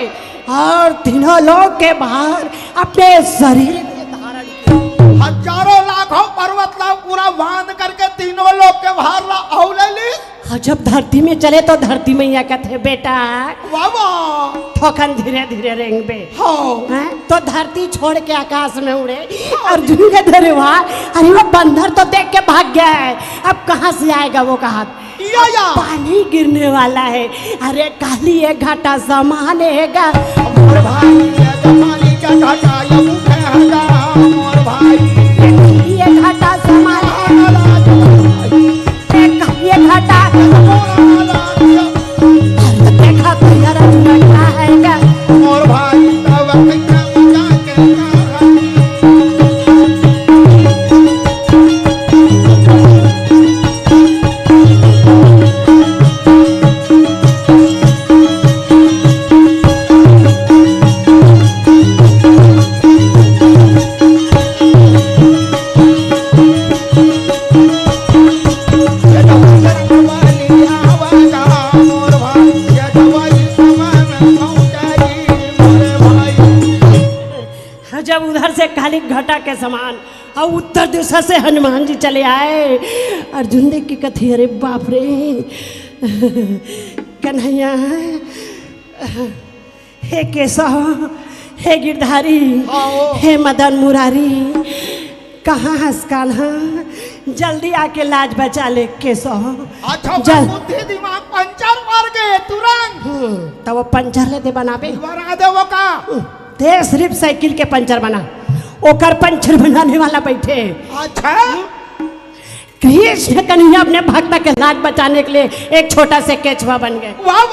और तीनों लोग के बाहर अपने शरीर में धारण किया। हजारों लाखों पर्वत ला पूरा बांध करके तीनों लोग के बाहर ला औलली। और जब धरती में चले तो धरती में यह कहते बेटा बाबा ठोकन धीरे धीरे रेंग पे हाँ हैं? तो धरती छोड़ के आकाश में उड़े। अर्जुन के दरबार, अरे वो बंदर तो देख के भाग गया है, अब कहाँ से आएगा वो कहा। या पानी गिरने वाला है, अरे काली एक घाटा समान हैगा। मोर भाई ये जमानी का घाटा ये मुखे हगा मोर भाई ये घाटा समान ये घाटा देखा तो यार अर्जुन क्या हैगा। मोर भाई तब कितना मजा के जब उधर से काली घटा के समान और उत्तर दिशा से हनुमान जी चले आए। अर्जुन देख की कथी, अरे बाप रे कन्हैया, हे केशव, हे गिरधारी, हे मदन मुरारी, कहाँ हंस कान्हा, जल्दी आके लाज बचा ले केशव। अच्छा जल बुद्धि दिमाग पंचर मार गए तुरंत तो वो पंचर लेते बनाबे बना दे वो का ते सिर्फ साइकिल के पंचर बना, ओकर पंचर बनाने वाला बैठे। अच्छा कृष्ण कन्हैया अपने भक्त के लाज बचाने के लिए एक छोटा से केचवा बन गए। वाह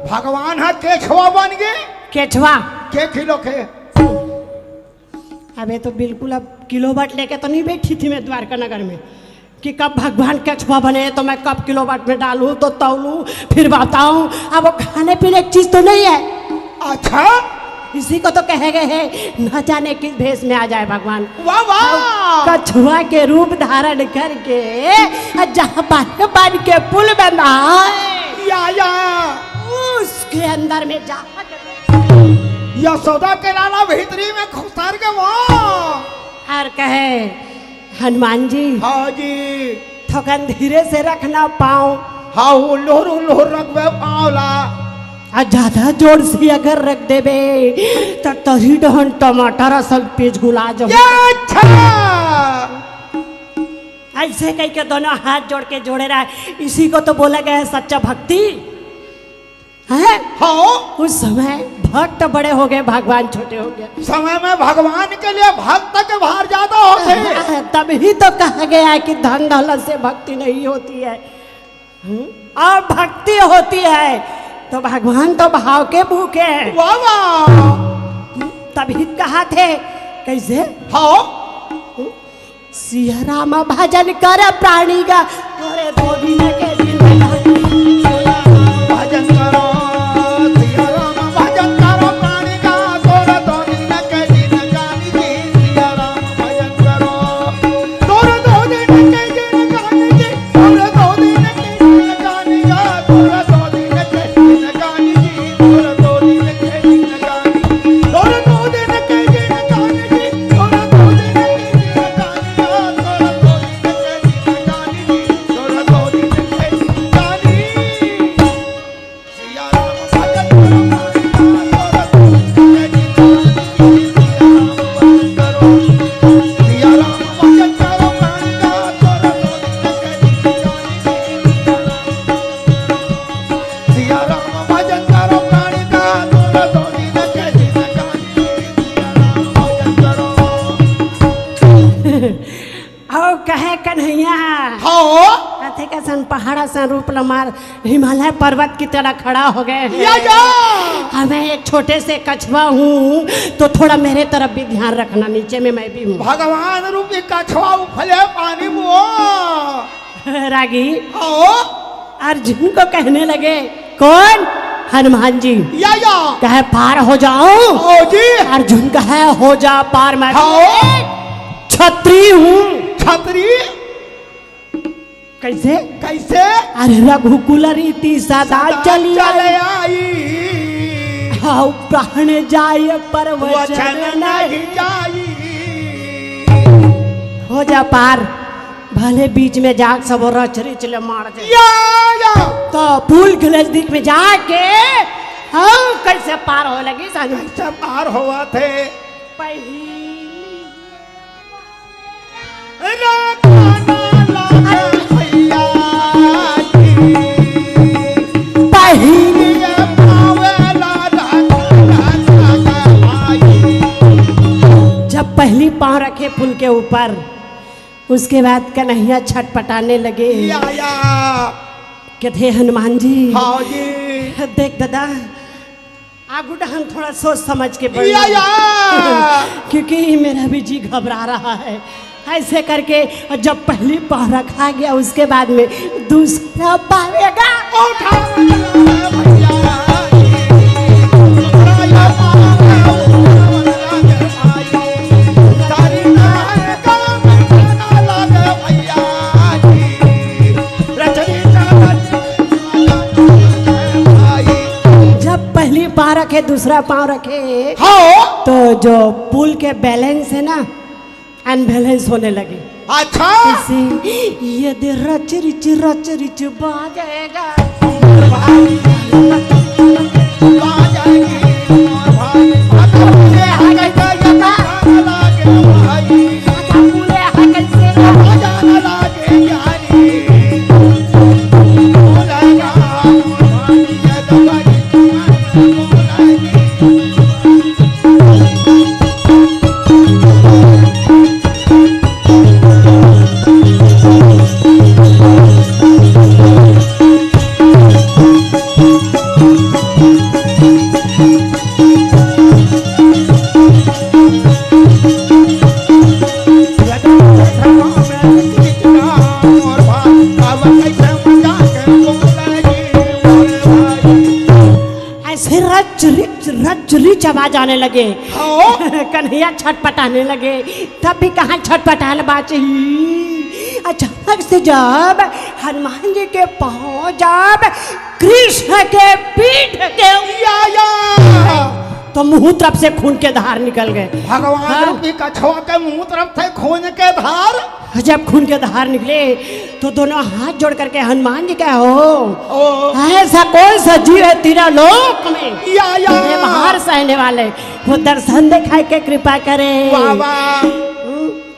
भगवान है केछवा बन गए। केचवा के खिलो के अबे तो बिल्कुल अब किलोवाट लेके तो नहीं बैठी थी मैं द्वारका नगर में कि कब भगवान केचवा बने तो मैं कब किलोवाट में डालूं तो तौलूं फिर बताऊं। अब वो खाने पीने की चीज तो नहीं है। अच्छा इसी को तो कहे गए हैं न जाने किस भेष में आ जाए भगवान। वाह वाह कछुआ के रूप धारण करके जहाँ बन के पुल बनाए या उसके अंदर में जा यशोदा के लाला भीतरी में खुसर के वो और कहे हनुमान जी हाँ जी थोकन धीरे से रखना पाओ। हाँ उल्लूर रखबे पावला और ज्यादा जोर से अगर रख देबे तो तरी डहन टमाटर असल पेज गुला जो अच्छा ऐसे कह के दोनों हाथ जोड़ के जोड़े रहा। इसी को तो बोला गया है सच्चा भक्ति है। हाँ उस समय भक्त बड़े हो गए, भगवान छोटे हो गए। समय में भगवान के लिए भक्त के भार ज्यादा होते हैं। तभी तो कहा गया है कि धन दौलत से भक्ति नहीं होती है और भक्ति होती है तो भगवान तो भाव के भूखे हैं। वाह वाह तभी कहा थे कैसे हाँ सिया राम भजन कर प्राणी का तोरे दो दिन के दिन भजन करो सिया राम भजन करो प्राणी का तोरे दो दिन के दिन गानी जी सिया राम भजन करो तोरे दो दिन के दिन गानी जी तोरे दो दिन के दिन गानी गा तोरे दो दिन के दिन गानी जी तोरे दो दिन के दिन गानी तोरे दो दिन के दिन गानी जी तोरे दो दिन के दिन गानी गा तोरे दो दिन के दिन गानी जी तोरे दो दिन के बड़ा सा रूप लमार हिमालय पर्वत की तरह खड़ा हो गए हैं। या या हाँ, मैं एक छोटे से कछुआ हूँ, तो थोड़ा मेरे तरफ भी ध्यान रखना, नीचे में मैं भी हूँ। भगवान रूपी कछुआ उफले पानी में ओ रागी आओ अर्जुन को कहने लगे, कौन? हनुमान जी। या कहे पार हो जाओ। ओ जी अर्जुन कहे हो जा पार, मैं हाँ छत्री हूँ। छतरी कैसे? कैसे अरे रघुकुल रीति सदा चली चले आई, आई हाँ प्राण जाए पर वचन वचन नहीं नहीं। जाई हो जा पार, भले बीच में जाग सब रच रिच ले मार दे। या तो पुल के नजदीक में जाके हम कैसे पार हो लगी सानू। कैसे पार हुआ थे पहली पहली जब पहली पाँव रखे पुल के ऊपर, उसके बाद कन्हैया छटपटाने लगे। कहते हनुमान जी, हाँ जी देख दादा आगू हम थोड़ा सोच समझ के बढ़ या क्योंकि मेरा भी जी घबरा रहा है। ऐसे करके और जब पहली पाँव रखा गया, उसके बाद में दूसरा पावेगा। जब पहली पाँव रखे दूसरा पाँव रखे, हाँ तो जो पुल के बैलेंस है ना, अनबैलेंस होने लगे। अच्छा इसे यदि रच रिच बाजेगा, फूले हकल से ऐसे रच रिच आवाज आने लगे। कन्हैया छटपटाने लगे, तब भी कहाँ छटपटाल बाची। अचानक से जब हनुमान जी के पाँव जब कृष्ण के पीठ के तो मुंह तरफ से खून के धार निकल गए। भगवान रूपी कछुआ के मुंह तरफ थे खून के धार। जब खून के धार निकले तो दोनों हाथ जोड़ करके हनुमान जी क्या हो, ऐसा कौन सा जीव है तेरा लोक में तेरे बाहर सहने वाले, वो दर्शन दिखाई के कृपा करे।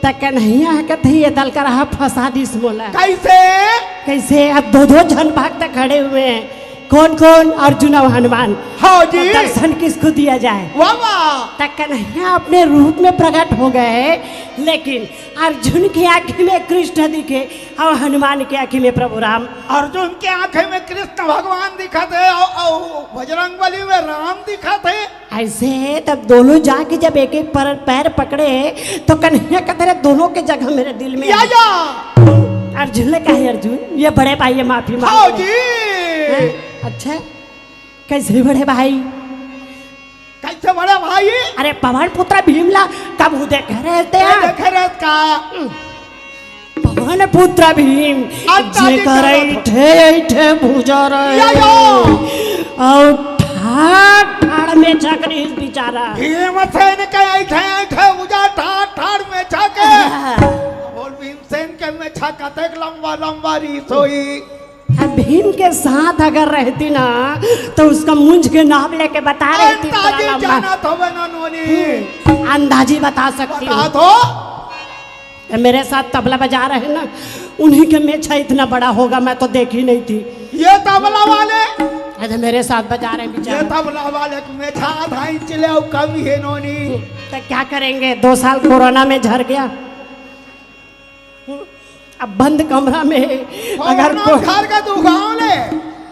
तक नहीं कहते ये दल का रहा फंसा दिस मोला। कैसे अब दो जन भक्त खड़े हुए हैं, कौन कौन? अर्जुन और हनुमान। हाँ जी। दर्शन किसको दिया जाए? तक कन्हैया अपने रूप में प्रकट हो गए, लेकिन अर्जुन की आंखी में कृष्ण दिखे और हनुमान की आंखी में प्रभु राम। अर्जुन की आंखें में कृष्ण भगवान दिखा थे और बजरंगबली में राम दिखा थे। ऐसे तब दोनों जाके जब एक एक पैर पकड़े तो कन्हैया कहते रहे दोनों के जगह मेरे दिल में। अर्जुन ने कहा, अर्जुन ये बड़े भाई ये माफी मांग। अच्छा कैसे बड़े भाई? कैसे बड़े भाई? अरे पवन पुत्र भीमला कब देख रहे थे? पवन पुत्र भीम थे भूजा रहे और ठाड़ में छकरी बेचारा भीमसेन के भूजा ठाड़ में छके बोल भीमसेन के में छका तक लंबा लंबा रीसोई। भीम के साथ अगर रहती ना तो उसका मुंज के नाम लेके बता रही थी। अंदाजी बता सकती हूँ। मेरे साथ तबला बजा रहे ना, उन्हीं के मेछा इतना बड़ा होगा मैं तो देखी नहीं थी। ये तबला वाले अरे मेरे साथ बजा रहे ये तबला वाले मेछा आधा इंच ले और कम ही है नोनी। तो क्या करेंगे, 2 साल कोरोना में झड़ गया। अब बंद कमरा में अगर घर का दुकान है।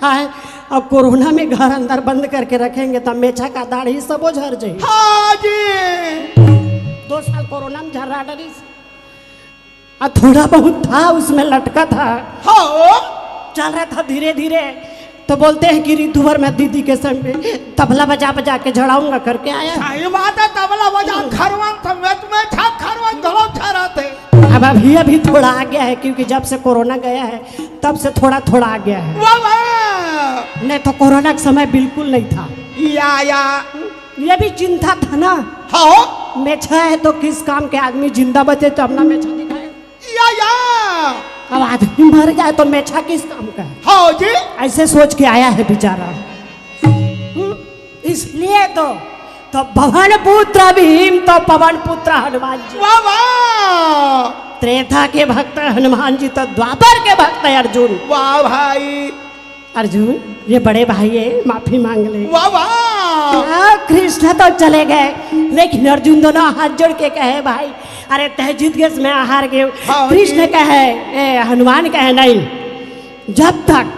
हाँ, अब कोरोना में घर अंदर बंद करके रखेंगे तो मेछा का दाढ़ी सब झड़ जाए। हाँ जी 2 साल कोरोना में झड़ रहा डरी से। और थोड़ा बहुत था उसमें लटका था, हाँ चल रहा था धीरे धीरे। तो बोलते हैं कि ऋतु भर मैं दीदी के संग में तबला बजा बजा के झड़ाऊंगा करके आया। सही बात है, तबला बजा खरवन समेत में छाप खरवन धड़ो छराते। अब अभी थोड़ा आ गया है, क्योंकि जब से कोरोना गया है तब से थोड़ा थोड़ा आ गया है। वाह वाह, नहीं तो कोरोना के समय बिल्कुल नहीं था। या ये भी चिंता था ना, हाँ मेछा है तो किस काम के आदमी जिंदा बचे तो अपना मेछा दिखाए। या अब आदमी मर जाए तो मेछा किस काम का है। हाँ जी ऐसे सोच के आया है बेचारा। इसलिए तो पवन पुत्र भीम तो पवन पुत्र हनुमान जी। वाह वाह, त्रेता के भक्त हनुमान जी तो द्वापर के भक्त है अर्जुन। वाह भाई, अर्जुन ये बड़े भाई है, माफी मांग ले। वाह वाह, कृष्ण तो चले गए, लेकिन अर्जुन दोनों हाथ जोड़ के कहे भाई अरे तह जीत गए मैं हार गए। हाँ, कृष्ण कहे हनुमान कहे नहीं, जब तक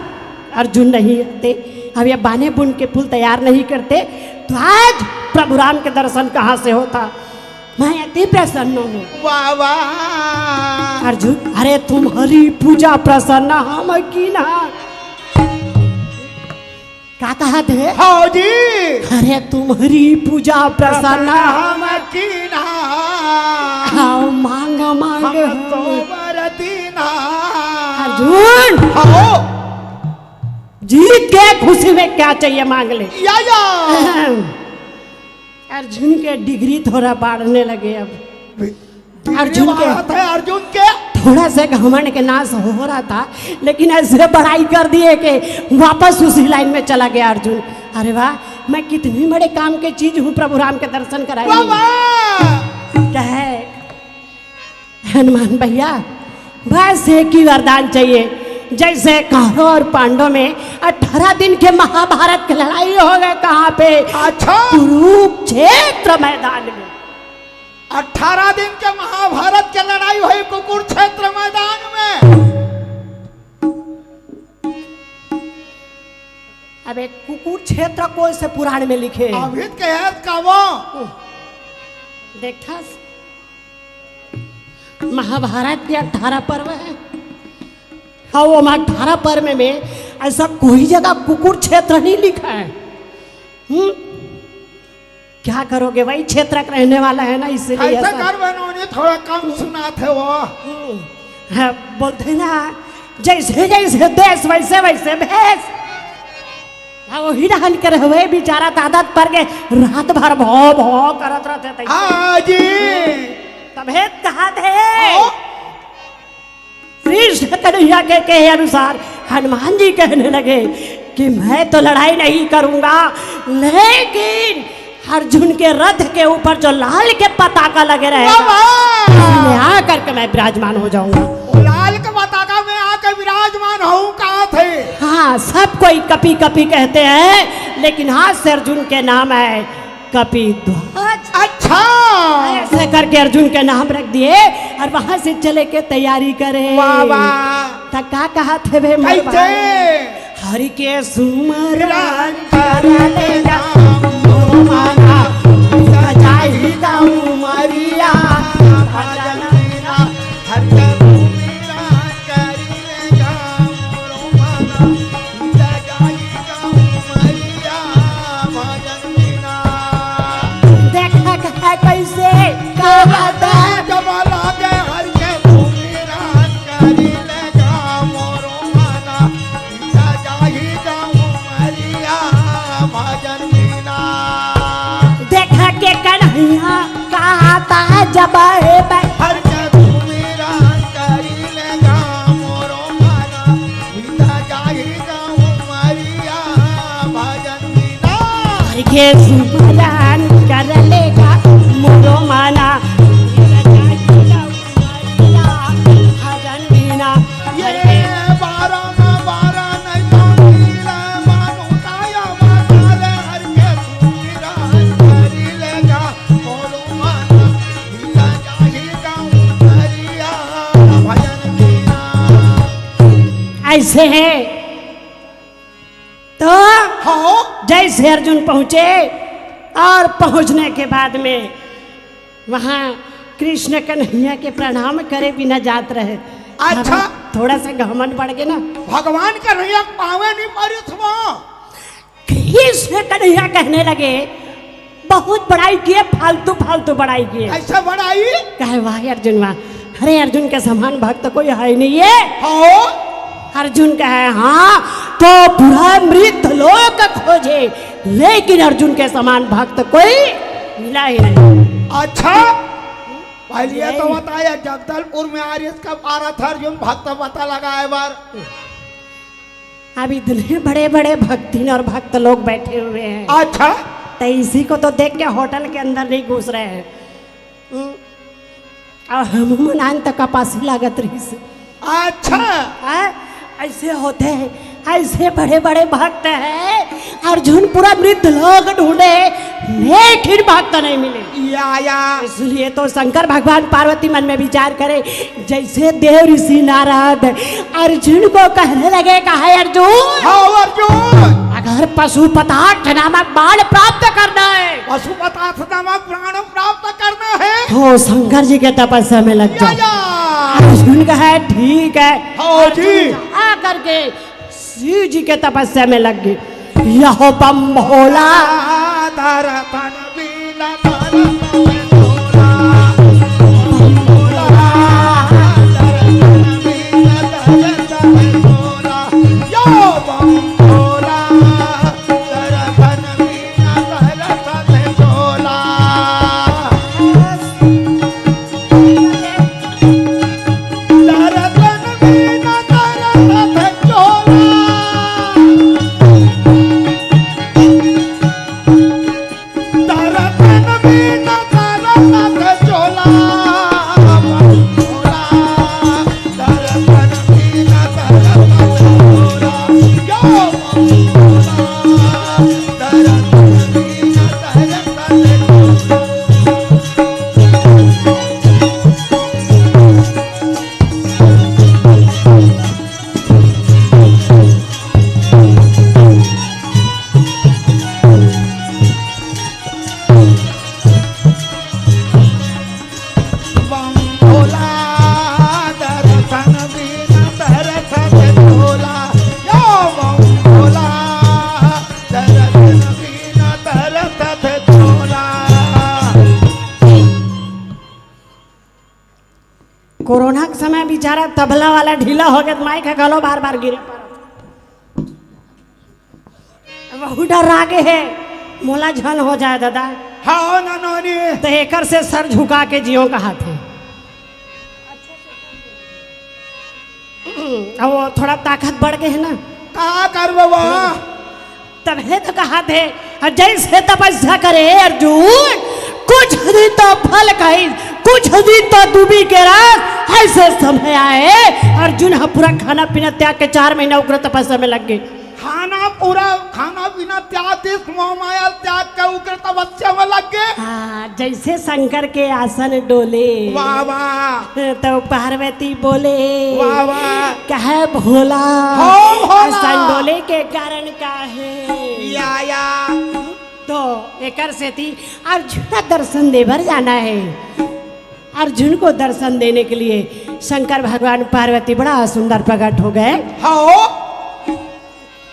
अर्जुन नहीं आते, अब ये बाने बुन के पुल तैयार नहीं करते तो आज प्रभु राम के दर्शन कहाँ से होता। मैं अति प्रसन्न हूँ। वाह वाह, अर्जुन अरे तुम्हारी पूजा प्रसन्न हम की ना, क्या कहा थे? हाँ जी, अरे तुम्हारी पूजा प्रसन्न हम की ना, हाँ मांग मांग हम तो बरतीना। अर्जुन हाँ जीत के खुशी में क्या चाहिए मांग ले। या अर्जुन के डिग्री थोड़ा बढ़ने लगे। अब अर्जुन के थोड़ा से घमंड के नाश हो रहा था, लेकिन ऐसे बढ़ाई कर दिए कि वापस उसी लाइन में चला गया अर्जुन। अरे वाह, मैं कितनी बड़े काम के चीज हूँ, प्रभु राम के दर्शन कराए। क्या है हनुमान भैया, बस एक ही वरदान चाहिए, जैसे कौरव और पांडव में 18 दिन के महाभारत की लड़ाई हो गए। कहाँ पे? अच्छा, कुरुक्षेत्र मैदान में। 18 दिन के महाभारत की लड़ाई हुई कुरुक्षेत्र मैदान में। अबे कुरुक्षेत्र को से पुराण में लिखे अभी के है कावो देखा, महाभारत के 18 पर्व है। हाँ वो 18 पर्व में ऐसा कोई जगह कुरुक्षेत्र नहीं लिखा है। क्या करोगे, वही क्षेत्र का रहने वाला है ना, इसलिए ऐसा कर बनोने थोड़ा कम सुना थे वो। हाँ, बोलते ना जैसे जैसे देश वैसे वैसे भेष। हाँ वही रहन कर हुए बेचारा आदत पर के रात भर भौ भौ करत रहते। हाँ जी, तबे कहा थे कृष्ण कन्हैया के कहे अनुसार हनुमान जी कहने लगे कि मैं तो लड़ाई नहीं करूंगा, लेकिन अर्जुन के रथ के ऊपर जो लाल के पताका लगे रहेगा आकर के मैं विराजमान हो जाऊंगा। लाल के पताका में आकर विराजमान हूँ। कहा थे? हाँ, सब कोई कपी कपी कहते हैं, लेकिन हाथ से अर्जुन के नाम है कपिध्वज। अच्छा, ऐसे करके अर्जुन के नाम रख दिए और वहां से चले के तैयारी करे। वाह वाह, तका कहा थे वे हरि के सुमरन करलेगा माना सजाई गाऊं मरिया भजन बिना हर मेरा करेगा मोरो माना सजाई गाऊं मरिया भजन बिना। देखा कहा कैसे कहा था जब लागे हर के मेरा करेगा मोरो माना सजाई गाऊं मरिया भजन बिना। देखा के कन्हैया कहा था जब हर के मेरा करेगा मोरो माना सजाई गाऊं मरिया भजन बिना। के सुमरन करलेगा मोरो माना भजन बिना। ये 12 ना 12 नहीं पानीला मानो काया माताले हर के सुमीरा करी लेगा मोरो माना भीता जाही गाऊं मरिया भजन बिना। तो हाँ जैसे अर्जुन पहुंचे और पहुंचने के बाद में वहां कृष्ण कन्हैया के प्रणाम करे बिना जात रहे। अच्छा। थोड़ा सा घमंड बढ़ गए ना, भगवान कन्हैया पावे नहीं पारी थवा। कृष्ण कन्हैया कहने लगे बहुत बड़ाई किए, फालतू फालतू बड़ाई किए। ऐसा बढ़ाई कहे वाह अर्जुन वाह, अरे अर्जुन के समान भक्त कोई है ही नहीं है। हाँ अर्जुन कहे हाँ तो पूरा मृत लोक खोजे, लेकिन अर्जुन के समान भक्त कोई मिला ही नहीं। अच्छा पहले तो बताया जगदलपुर में आर्यस का पारा था अर्जुन भक्त पता लगा है बार। अब इतने बड़े बड़े भक्तिन और भक्त लोग बैठे हुए हैं, अच्छा तो इसी को तो देख के होटल के अंदर नहीं घुस रहे हैं। और हम मनान तक कपासी लागत रही से। अच्छा ऐसे होते हैं, ऐसे बड़े बड़े भक्त हैं। अर्जुन पूरा मृत लोग ढूंढे लेकिन भक्त नहीं मिले। या इसलिए तो शंकर भगवान पार्वती मन में विचार करे, जैसे देव ऋषि नारद अर्जुन को कहने लगे कहा अर्जुन हाँ अर्जुन अगर पशुपतास्थ नामक बाण प्राप्त करना है, पशुपतास्थ नामक प्राण प्राप्त करना है तो शंकर जी के तपस्या में लग जाओ। या अर्जुन कहे ठीक है। हाँ जी। आ करके शिव जी के तपस्या में लग गई। यहो बम भोला धरतन बीना धरतन भोला, भोला धरतन बीना धरतन भोला, यो बम भोला धरतन बीना धरतन भोला। धरतन बीना धरतन भोला, धरतन बीना धरतन झोला, झोला धरतन बीना धरतन झोला, यो झोला धरतन बीना धरतन झोला। बम भोला धरतन बीना धरतन झोला, यो बम भोला धरतन बीना धरतन झोला। कोरोना के समय बेचारा तबला वाला ढीला हो गया, माइक का गलो बार बार गिरे पड़ा। बहुत डर आगे है, मोला झन हो जाए दादा, हाँ नानी तो एकर से सर झुका के जियो का हाथ है। अब वो थोड़ा ताकत बढ़ गए है ना, का कर बाबा तब तो कहा थे जैसे तपस्या करे अर्जुन कुछ दिन तो फल खाई, कुछ दिन तो डूबी के रात। ऐसे समय आए अर्जुन पूरा खाना पीना त्याग के 4 महीना उग्र तपस्या में लग गए। खाना पीना त्याग माया त्याग के उग्र तपस्या में लग गए। हाँ, जैसे शंकर के आसन डोले वाह वाह, तो पार्वती बोले वाह वाह, कहे भोला हो भोला। आसन डोले के कारण का है या तो एकर से थी अर्जुन दर्शन देवर जाना है। अर्जुन को दर्शन देने के लिए शंकर भगवान पार्वती बड़ा सुंदर प्रकट हो गए। हाँ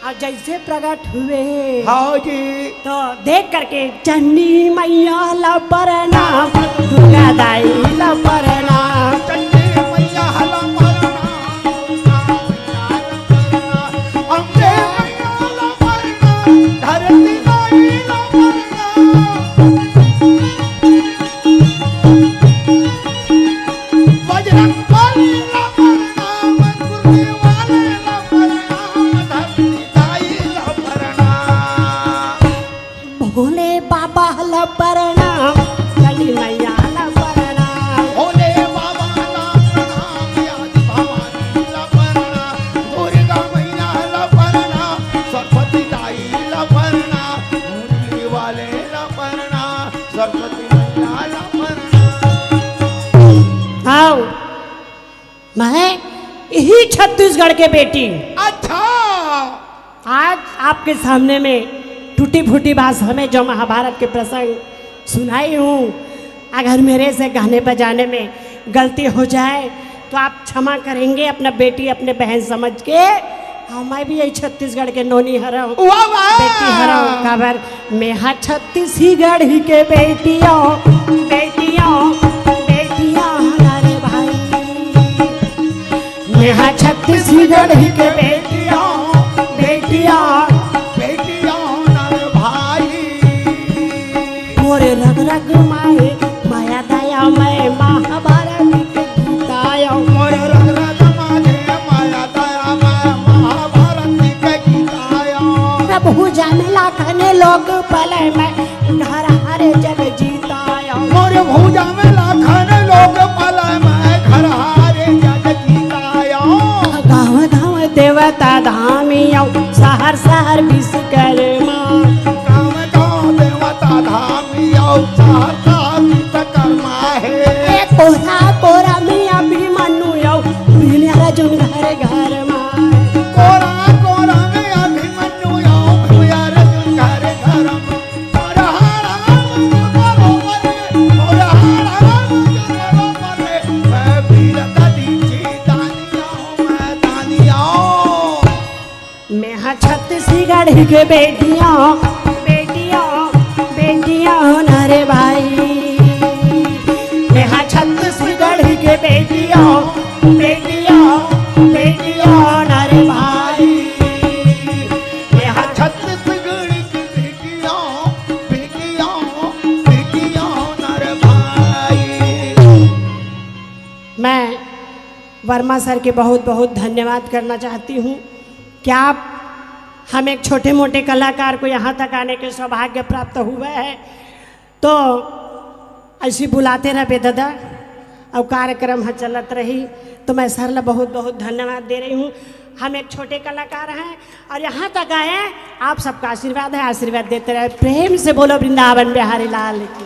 और जैसे प्रकट हुए हाँ जी, तो देख करके चंडी मैया ला प्रणाम, दुर्गा दाई ला प्रणाम, चंडी मैया हला प्रणाम, अम्बे मैया हला प्रणाम, धरती दाई ला प्रणाम, बजरंग बली ला प्रणाम, गुरु वाले ला प्रणाम, धरती दाई ला प्रणाम। भोले बाबा ला प्रणाम, चंडी मैया ला प्रणाम, भोले बाबा ला प्रणाम, आदि भवानी ला प्रणाम, दुर्गा मैया ला प्रणाम, सरस्वती दाई ला प्रणाम, मुरली वाले ला प्रणाम, सरस्वती मैया ला प्रणाम। आओ मैं यही छत्तीसगढ़ के बेटी अच्छा आज आपके सामने में टूटी फूटी भाषा में जो महाभारत के प्रसंग सुनाई हूँ, अगर मेरे से गाने बजाने में गलती हो जाए तो आप क्षमा करेंगे अपना बेटी अपने बहन समझ के। हाँ, मैं भी यही छत्तीसगढ़ के नोनी हरा हूँ, बेटी हरा हूँ खबर मैं हाँ छत्तीसगढ़ ही के बेटियों बेटियों बेटियाँ हमारे भाई, मैं हाँ छत्तीसगढ़ ही के बेटियों बेटियाँ बेटियों नर भाई मोरे रग रग माए माया दया मैं महाभारत के गीताया मोर रग रग माने माया दया मैं महाभारत के गीताया प्रभु जाने लाखने लोग पले मैं घर हरे जग जीताया मोर भूजा में लाखन लोग पला मैं घर हारे जग जीताया गाँव गाँव देवता धामिया शहर शहर विश्वकर्मा गाँव गाँव देवता धामी औ सहरता विश्वकर्मा है कोरा कोरा मिया भी मनु यो बिलिया रजुन घर घर माँ कोरा कोरा में अभिमन्यु औ भुयार घर घर मोर हारा मोर हारा मैं वीर दीची दानिया मैं दानिया मैं हाँ छत्तीसगढ़ के बेटियाँ बेटियाँ बेटियाँ नरे भाई, मैं हाँ छत्तीसगढ़ के बेटियाँ बेटियाँ बेटियाँ नरे भाई, मैं हाँ छत्तीसगढ़ की बेटियां बेटियां बेटियां नर भाई। मैं वर्मा सर के बहुत बहुत धन्यवाद करना चाहती हूँ कि आप हम एक छोटे मोटे कलाकार को यहाँ तक आने के सौभाग्य प्राप्त हुए हैं, तो ऐसी बुलाते रहे दादा और कार्यक्रम हाँ चलत रही, तो मैं सर ला बहुत बहुत धन्यवाद दे रही हूँ। हम एक छोटे कलाकार हैं और यहाँ तक आए, आप सबका आशीर्वाद है, आशीर्वाद देते रहे। प्रेम से बोलो वृंदावन बिहारी लाल की।